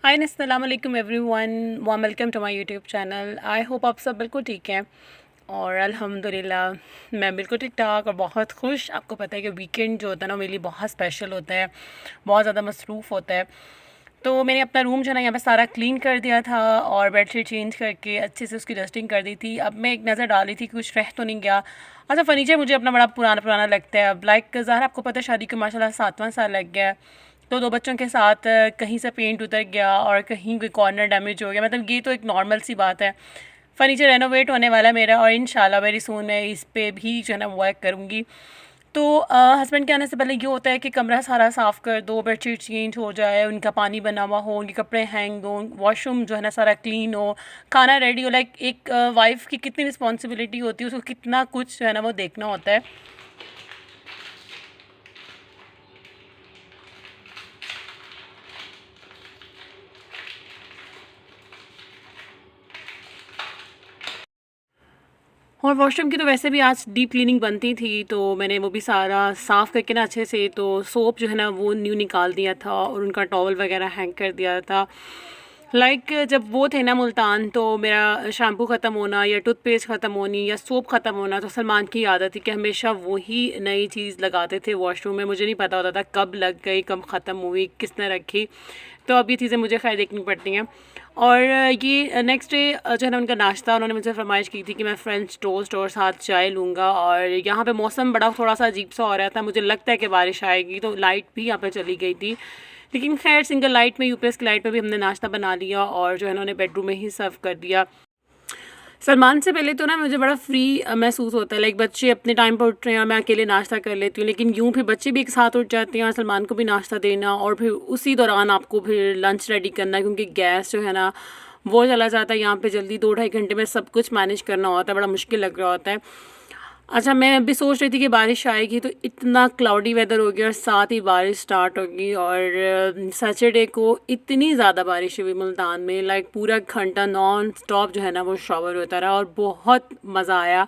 हाय अस्सलाम वालेकुम everyone, warm welcome to my YouTube channel. I hope आप सब बिल्कुल ठीक हैं और अल्हम्दुलिल्लाह मैं बिल्कुल ठीक ठाक और बहुत खुश। आपको पता है कि वीकेंड जो होता है ना मेरे लिए बहुत स्पेशल होता है, बहुत ज़्यादा मसरूफ़ होता है। तो मैंने अपना रूम जो है ना यहाँ पे सारा क्लीन कर दिया था और बेडशीट चेंज करके अच्छे से उसकी डस्टिंग कर दी थी। अब मैं एक नज़र डाली थी कि कुछ रह तो नहीं गया। अच्छा, फर्नीचर मुझे अपना बड़ा पुराना पुराना लगता है। अब लाइक ज़ाहिर आपको पता है शादी को माशाल्लाह 7वां साल लग गया है। तो 2 बच्चों के साथ कहीं से पेंट उतर गया और कहीं कोई कॉर्नर डैमेज हो गया। मतलब ये तो एक नॉर्मल सी बात है। फर्नीचर रेनोवेट होने वाला है मेरा और इंशाल्लाह वेरी सून मैं इस पे भी जो है ना वर्क करूँगी। तो हस्बैंड के आने से पहले ये होता है कि कमरा सारा साफ़ कर दो, बेडशीट चेंज हो जाए, उनका पानी बना हुआ हो, उनके कपड़े हैंग हो, वॉशरूम जो है ना सारा क्लीन हो, खाना रेडी हो। लाइक एक वाइफ़ की कितनी रिस्पॉन्सिबिलिटी होती है, उसको कितना कुछ जो है ना वो देखना होता है। और वॉशरूम की तो वैसे भी आज डीप क्लीनिंग बनती थी, तो मैंने वो भी सारा साफ़ करके ना अच्छे से, तो सोप जो है ना वो न्यू निकाल दिया था और उनका टॉवल वगैरह हैंग कर दिया था। लाइक जब वो थे ना मुल्तान, तो मेरा शैम्पू ख़त्म होना या टूथपेस्ट ख़त्म होनी या सोप ख़त्म होना, तो सलमान की आदत थी कि हमेशा वही नई चीज़ लगाते थे वॉशरूम में। मुझे नहीं पता होता था कब लग गई, कब ख़त्म हुई, किसने रखी। तो अब ये चीज़ें मुझे खैर देखनी पड़ती हैं। और ये नेक्स्ट डे जो है ना उनका नाश्ता उन्होंने मुझसे फ़रमाइश की थी कि मैं फ्रेंच टोस्ट और साथ चाय लूँगा। और यहाँ पे मौसम बड़ा थोड़ा सा अजीब सा हो रहा था, मुझे लगता है कि बारिश आएगी, तो लाइट भी यहाँ पे चली गई थी। लेकिन खैर सिंगल लाइट में, यूपीएस की लाइट में भी हमने नाश्ता बना लिया और जो है उन्होंने बेडरूम में ही सर्व कर दिया। सलमान से पहले तो ना मुझे बड़ा फ्री महसूस होता है। लाइक बच्चे अपने टाइम पर उठ रहे हैं और मैं अकेले नाश्ता कर लेती हूँ, लेकिन यूँ फिर बच्चे भी एक साथ उठ जाते हैं और सलमान को भी नाश्ता देना और फिर उसी दौरान आपको फिर लंच रेडी करना, क्योंकि गैस जो है ना वो चला जाता है यहाँ पे जल्दी। 2 ढाई घंटे में सब कुछ मैनेज करना होता है, बड़ा मुश्किल लग रहा होता है। अच्छा, मैं अभी सोच रही थी कि बारिश आएगी, तो इतना क्लाउडी वेदर हो गया और साथ ही बारिश स्टार्ट होगी। और सैटरडे को इतनी ज़्यादा बारिश हुई मुल्तान में, लाइक पूरा घंटा नॉन स्टॉप जो है ना वो शॉवर होता रहा और बहुत मज़ा आया।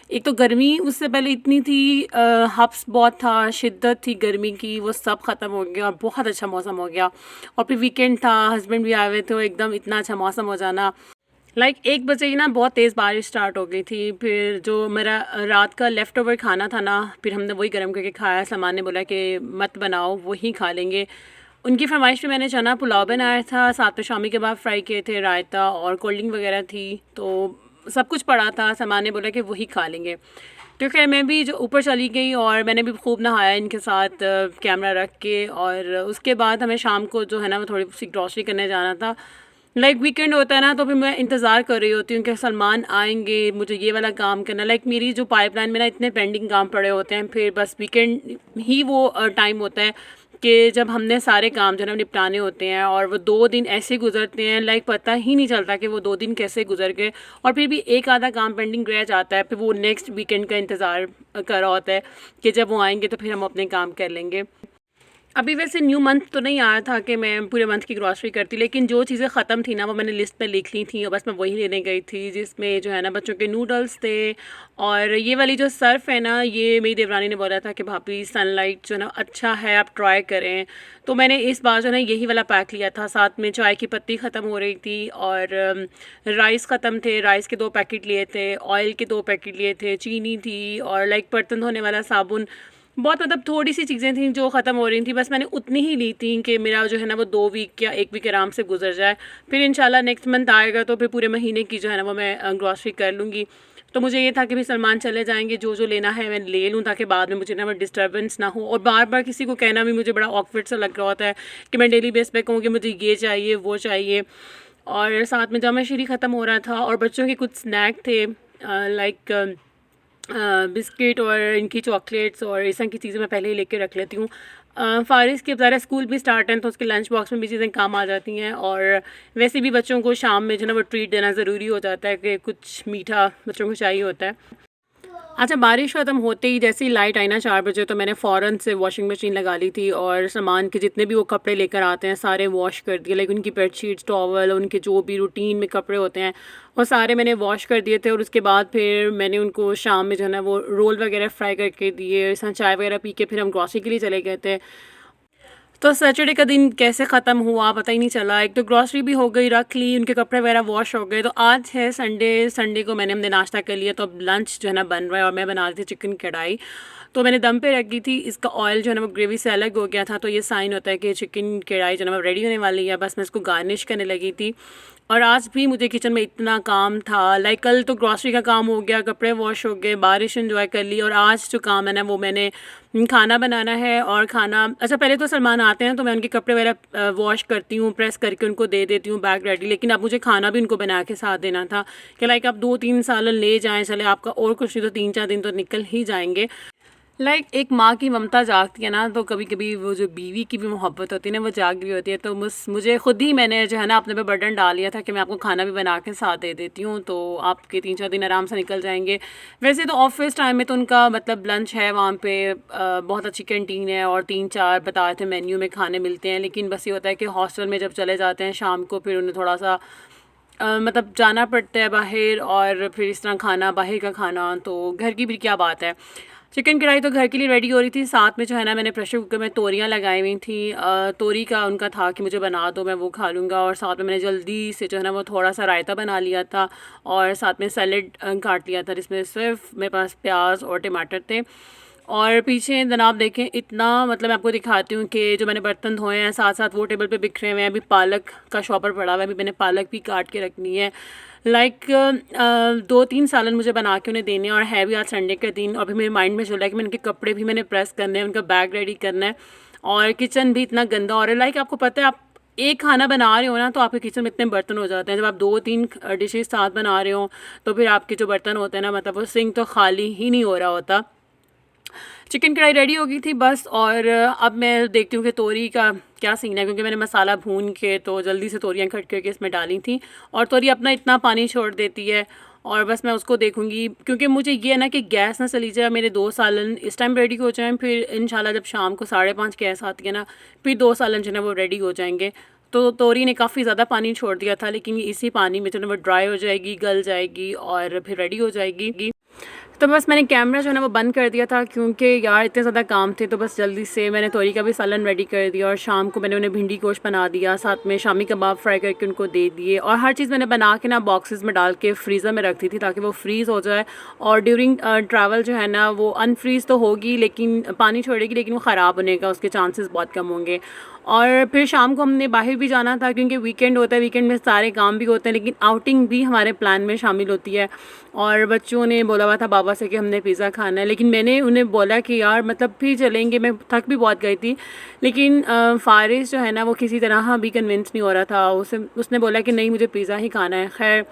एक तो गर्मी उससे पहले इतनी थी, हब्स बहुत था, शिद्दत थी गर्मी की, वो सब ख़त्म हो गया और बहुत अच्छा मौसम हो गया। और फिर वीकेंड था, हस्बैंड भी आए हुए थे, एकदम इतना अच्छा मौसम हो जाना। लाइक 1 बजे ही ना बहुत तेज़ बारिश स्टार्ट हो गई थी। फिर जो मेरा रात का लेफ़्ट ओवर खाना था ना, फिर हमने वही गर्म करके खाया। सामान ने बोला कि मत बनाओ, वही खा लेंगे। उनकी फरमाइश पे मैंने चना पुलाव बनाया था, साथ में शामी कबाब फ्राई किए थे, रायता और कोल्ड ड्रिंक वगैरह थी। तो सब कुछ पड़ा था, सामान ने बोला कि वही खा लेंगे। तो खैर मैं भी जो ऊपर चली गई और मैंने भी खूब नहाया इनके साथ कैमरा रख के। और उसके बाद हमें शाम को जो है ना वो थोड़ी सी ग्रॉसरी करने जाना था। लाइक वीकेंड होता है ना, तो फिर मैं इंतज़ार कर रही होती हूँ कि सलमान आएंगे, मुझे ये वाला काम करना। लाइक मेरी जो पाइपलाइन में ना इतने पेंडिंग काम पड़े होते हैं, फिर बस वीकेंड ही वो टाइम होता है कि जब हमने सारे काम जो है ना निपटाने होते हैं। और वो 2 दिन ऐसे गुजरते हैं, लाइक पता ही नहीं चलता कि वो 2 दिन कैसे गुजर गए। और फिर भी एक आधा काम पेंडिंग रह जाता है, फिर वो नेक्स्ट वीकेंड का इंतज़ार कर रहा होता है कि जब वो आएंगे तो फिर हम अपने काम कर लेंगे। अभी वैसे न्यू मंथ तो नहीं आया था कि मैं पूरे मंथ की ग्रॉसरी करती, लेकिन जो चीज़ें ख़त्म थी ना वो मैंने लिस्ट पे लिख ली थी और बस मैं वही लेने गई थी, जिसमें जो है ना बच्चों के नूडल्स थे। और ये वाली जो सर्फ़ है ना, ये मेरी देवरानी ने बोला था कि भाभी सनलाइट जो है ना अच्छा है, आप ट्राई करें। तो मैंने इस बार जो है ना यही वाला पैक लिया था। साथ में चाय की पत्ती ख़त्म हो रही थी और राइस ख़त्म थे, राइस के 2 पैकेट लिए थे, ऑयल के 2 पैकेट लिए थे, चीनी थी और लाइक बर्तन धोने वाला साबुन। बहुत मतलब थोड़ी सी चीज़ें थी जो ख़त्म हो रही थी, बस मैंने उतनी ही ली थी कि मेरा जो है ना वो 2 वीक या 1 वीक आराम से गुजर जाए। फिर इंशाल्लाह नेक्स्ट मंथ आएगा तो फिर पूरे महीने की जो है ना वो मैं ग्रॉसरी कर लूँगी। तो मुझे ये था कि भी सलमान चले जाएंगे, जो जो लेना है मैं ले लूँ, ताकि बाद में मुझे ना वो डिस्टर्बेंस ना हो। और बार बार किसी को कहना भी मुझे बड़ा ऑकवर्ड सा लग रहा होता है कि मैं डेली बेस पे कहूँ कि मुझे ये चाहिए वो चाहिए। और साथ में जामा शीरी ख़त्म हो रहा था और बच्चों के कुछ स्नैक थे, लाइक बिस्किट और इनकी चॉकलेट्स और इस तरह की चीज़ें मैं पहले ही लेके रख लेती हूँ। फ़ारिस के ज़रा स्कूल भी स्टार्ट हैं, तो उसके लंच बॉक्स में भी चीज़ें काम आ जाती हैं। और वैसे भी बच्चों को शाम में जो है ना वो ट्रीट देना ज़रूरी हो जाता है कि कुछ मीठा बच्चों को चाहिए होता है। अच्छा, बारिश ख़त्म होते ही जैसे ही लाइट आई ना 4 बजे, तो मैंने फ़ौरन से वॉशिंग मशीन लगा ली थी और सामान के जितने भी वो कपड़े लेकर आते हैं सारे वॉश कर दिए। लाइक उनकी बेडशीट्स, टॉवल, उनके जो भी रूटीन में कपड़े होते हैं वो सारे मैंने वॉश कर दिए थे। और उसके बाद फिर मैंने उनको शाम में जो है ना वो रोल वगैरह फ्राई करके दिए। इस तरह चाय वगैरह पी के फिर हम ग्रॉसरी के लिए चले गए थे। तो सैटरडे का दिन कैसे ख़त्म हुआ पता ही नहीं चला। एक तो ग्रॉसरी भी हो गई, रख ली, उनके कपड़े वगैरह वॉश हो गए। तो आज है संडे, संडे को हमने नाश्ता कर लिया, तो अब लंच जो है ना बन रहा है और मैं बना रही थी चिकन कढ़ाई। तो मैंने दम पे रख दी थी, इसका ऑयल जो है ना वो ग्रेवी से अलग हो गया था, तो ये साइन होता है कि चिकन कढ़ाई जो है ना वो रेडी होने वाली है। बस मैं इसको गार्निश करने लगी थी। और आज भी मुझे किचन में इतना काम था, लाइक कल तो ग्रॉसरी का काम हो गया, कपड़े वॉश हो गए, बारिश एंजॉय कर ली, और आज जो काम है ना वो मैंने खाना बनाना है। और खाना अच्छा, पहले तो सलमान आते हैं तो मैं उनके कपड़े वगैरह वॉश करती हूँ, प्रेस करके उनको दे देती हूँ बैग रेडी। लेकिन अब मुझे खाना भी उनको बना के साथ देना था कि लाइक आप 2-3 सालन ले जाएं, चले आपका और कुछ नहीं तो 3-4 दिन तो निकल ही जाएंगे। लाइक एक माँ की ममता जागती है ना, तो कभी कभी वो जो बीवी की भी मोहब्बत होती है ना वो जाग रही होती है। तो मुझे खुद ही मैंने जो है ना अपने पे बर्डन डाल लिया था कि मैं आपको खाना भी बना के साथ दे देती हूँ, तो आपके 3-4 दिन आराम से निकल जाएंगे। वैसे तो ऑफिस टाइम में तो उनका मतलब लंच है वहाँ पे, बहुत अच्छी कैंटीन है और 3-4 बताए थे मेन्यू में खाने मिलते हैं। लेकिन बस ये होता है कि हॉस्टल में जब चले जाते हैं शाम को, फिर उन्हें थोड़ा सा मतलब जाना पड़ता है बाहर, और फिर इस तरह खाना बाहर का खाना, तो घर की भी क्या बात है। चिकन कढ़ाई तो घर के लिए रेडी हो रही थी, साथ में जो है ना मैंने प्रेशर कुकर में तोरियां लगाई हुई थी। तोरी का उनका था कि मुझे बना दो, मैं वो खा लूँगा। और साथ में मैंने जल्दी से जो है ना वो थोड़ा सा रायता बना लिया था, और साथ में सैलेड काट लिया था जिसमें सिर्फ मेरे पास प्याज और टमाटर थे। और पीछे जनाब देखें इतना, मतलब मैं आपको दिखाती हूँ कि जो मैंने बर्तन धोए हैं साथ साथ वो टेबल पे बिखरे हुए हैं। अभी पालक का शॉपर पड़ा हुआ है, अभी मैंने पालक भी काट के रखनी है। लाइक 2-3 सालन मुझे बना के उन्हें देने, और है भी आज संडे का दिन। और भी मेरे माइंड में चल रहा है कि मैं उनके कपड़े भी मैंने प्रेस करने हैं, उनका बैग रेडी करना है, और किचन भी इतना गंदा हो रहा है। लाइक आपको पता है, आप एक खाना बना रहे हो ना तो आपके किचन में इतने बर्तन हो जाते हैं। जब आप 2-3 डिशेज साथ बना रहे हो तो फिर आपके जो बर्तन होते हैं ना, मतलब वो सिंक तो खाली ही नहीं हो रहा होता। चिकन कढ़ाई रेडी हो गई थी बस। और अब मैं देखती हूँ कि तोरी का क्या सीन है, क्योंकि मैंने मसाला भून के तो जल्दी से तोरियाँ कट करके इसमें डाली थी, और तोरी अपना इतना पानी छोड़ देती है। और बस मैं उसको देखूँगी, क्योंकि मुझे ये है ना कि गैस ना चली जाए, मेरे 2 सालन इस टाइम रेडी हो जाएं, फिर इंशाल्लाह जब शाम को 5:30 गैस आती है ना, फिर 2 सालन जो है वो रेडी हो जाएंगे। तो तोरी ने काफ़ी ज़्यादा पानी छोड़ दिया था, लेकिन ये इसी पानी में जो है वो ड्राई हो जाएगी, गल जाएगी और फिर रेडी हो जाएगी। तो बस मैंने कैमरा जो है ना वो बंद कर दिया था, क्योंकि यार इतने ज़्यादा काम थे। तो बस जल्दी से मैंने तोरी का भी सालन रेडी कर दिया, और शाम को मैंने उन्हें भिंडी गोश्त बना दिया, साथ में शामी कबाब फ्राई करके उनको दे दिए। और हर चीज़ मैंने बना के ना बॉक्सेस में डाल के फ्रीज़र में रख दी थी, ताकि वो फ्रीज़ हो जाए। और ड्यूरिंग ट्रैवल जो है ना वो अनफ्रीज़ तो होगी, लेकिन पानी छोड़ेगी, लेकिन वो ख़राब होने का उसके चांसेस बहुत कम होंगे। और फिर शाम को हमने बाहर भी जाना था, क्योंकि वीकेंड होता है, वीकेंड में सारे काम भी होते हैं, लेकिन आउटिंग भी हमारे प्लान में शामिल होती है। और बच्चों ने बोला हुआ था बाबा से कि हमने पिज़्ज़ा खाना है, लेकिन मैंने उन्हें बोला कि यार मतलब फिर चलेंगे, मैं थक भी बहुत गई थी। लेकिन फ़ारिस जो है ना वो किसी तरह भी कन्विंस नहीं हो रहा था, उसने बोला कि नहीं मुझे पिज़्ज़ा ही खाना है। खैर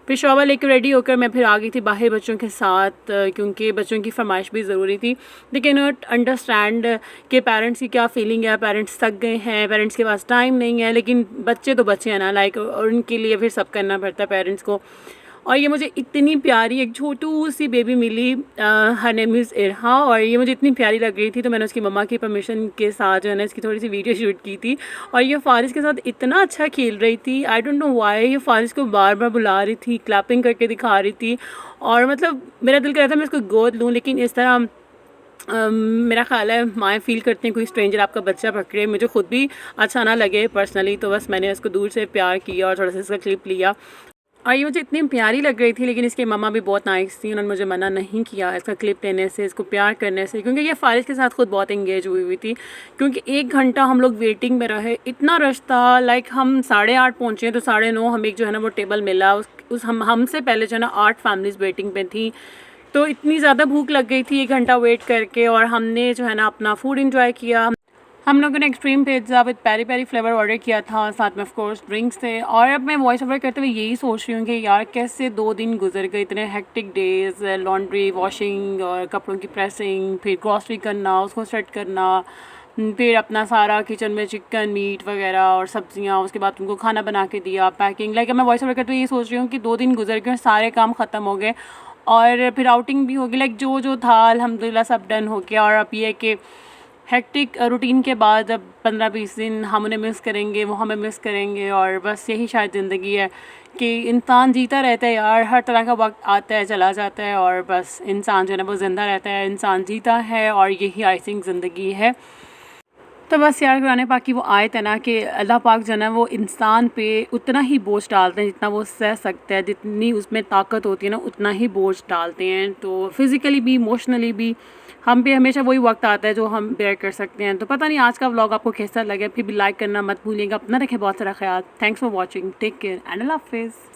फिर शोभा लेकर रेडी होकर मैं फिर आ गई थी बाहर बच्चों के साथ, क्योंकि बच्चों की फरमाइश भी ज़रूरी थी। दे कैन नॉट अंडरस्टैंड कि पेरेंट्स की क्या फीलिंग है, पेरेंट्स थक गए हैं, पेरेंट्स के पास टाइम नहीं है, लेकिन बच्चे तो बच्चे हैं ना, लाइक, और उनके लिए फिर सब करना पड़ता है पेरेंट्स को। और ये मुझे इतनी प्यारी एक छोटू सी बेबी मिली, हर नेम इज़ इरहा, और ये मुझे इतनी प्यारी लग रही थी, तो मैंने उसकी मम्मा की परमिशन के साथ जो है ना इसकी थोड़ी सी वीडियो शूट की थी। और ये फ़ारिस के साथ इतना अच्छा खेल रही थी, आई डोंट नो व्हाई, ये फ़ारिस को बार बार बुला रही थी, क्लैपिंग करके दिखा रही थी। और मतलब मेरा दिल कर रहा था मैं इसको गोद लूँ, लेकिन इस तरह मेरा ख़्याल है माएँ फ़ील करती हैं कोई स्ट्रेंजर आपका बच्चा पकड़े, मुझे खुद भी अच्छा ना लगे पर्सनली। तो बस मैंने उसको दूर से प्यार किया और थोड़ा सा इसका क्लिप लिया, और ये मुझे इतनी प्यारी लग रही थी। लेकिन इसकी मम्मा भी बहुत नाइस थी, उन्होंने मुझे मना नहीं किया इसका क्लिप लेने से, इसको प्यार करने से, क्योंकि ये फ़ारिस के साथ खुद बहुत एंगेज हुई थी। क्योंकि 1 घंटा हम लोग वेटिंग में रहे, इतना रश था, लाइक हम 8:30 पहुँचे तो 9:30 हमें जो है ना वो टेबल मिला। हमसे पहले जो है ना 8 फैमिलीज़ वेटिंग पे थी। तो इतनी ज़्यादा भूख लग गई थी 1 घंटा वेट करके, और हमने जो है ना अपना फूड इंजॉय किया। हम लोगों ने extreme pizza with peri peri flavour order किया था, साथ में ऑफ कोर्स ड्रिंक्स थे। और अब मैं वॉइस ओवर करते हुए यही सोच रही हूँ कि यार कैसे 2 दिन गुजर गए, इतने हेक्टिक डेज़, लॉन्ड्री, वॉशिंग और कपड़ों की प्रेसिंग, फिर ग्रॉसरी करना, उसको सेट करना, फिर अपना सारा किचन में चिकन मीट वगैरह और सब्जियाँ, उसके बाद उनको खाना बना के दिया, पैकिंग। लाइक मैं वॉइस ओवर करते हुए ये सोच रही हूँ कि 2 दिन गुजर गए, सारे काम ख़त्म हो गए, और फिर आउटिंग भी होगी। लाइक जो था अल्हम्दुलिल्लाह सब डन हो गया। और अब ये कि हेक्टिक रूटीन के बाद अब 15-20 दिन हम उन्हें मिस करेंगे, वो हमें मिस करेंगे, और बस यही शायद ज़िंदगी है कि इंसान जीता रहता है यार, हर तरह का वक्त आता है चला जाता है, और बस इंसान जो है ना वो ज़िंदा रहता है, इंसान जीता है, और यही आई थिंक ज़िंदगी है। तो बस यार कुरान पाक की वो आयत है ना कि अल्लाह पाक जो है ना वो इंसान पे उतना ही बोझ डालते हैं जितना वो सह सकता है, जितनी उसमें ताकत होती है ना उतना ही बोझ डालते हैं। तो फिज़िकली भी इमोशनली भी हम पे हमेशा वही वक्त आता है जो हम बेयर कर सकते हैं। तो पता नहीं आज का व्लॉग आपको कैसा लगे, फिर भी लाइक करना मत भूलिएगा। अपना रखें बहुत सारा ख्याल। Thanks for watching, take care and Allah हाफिज़।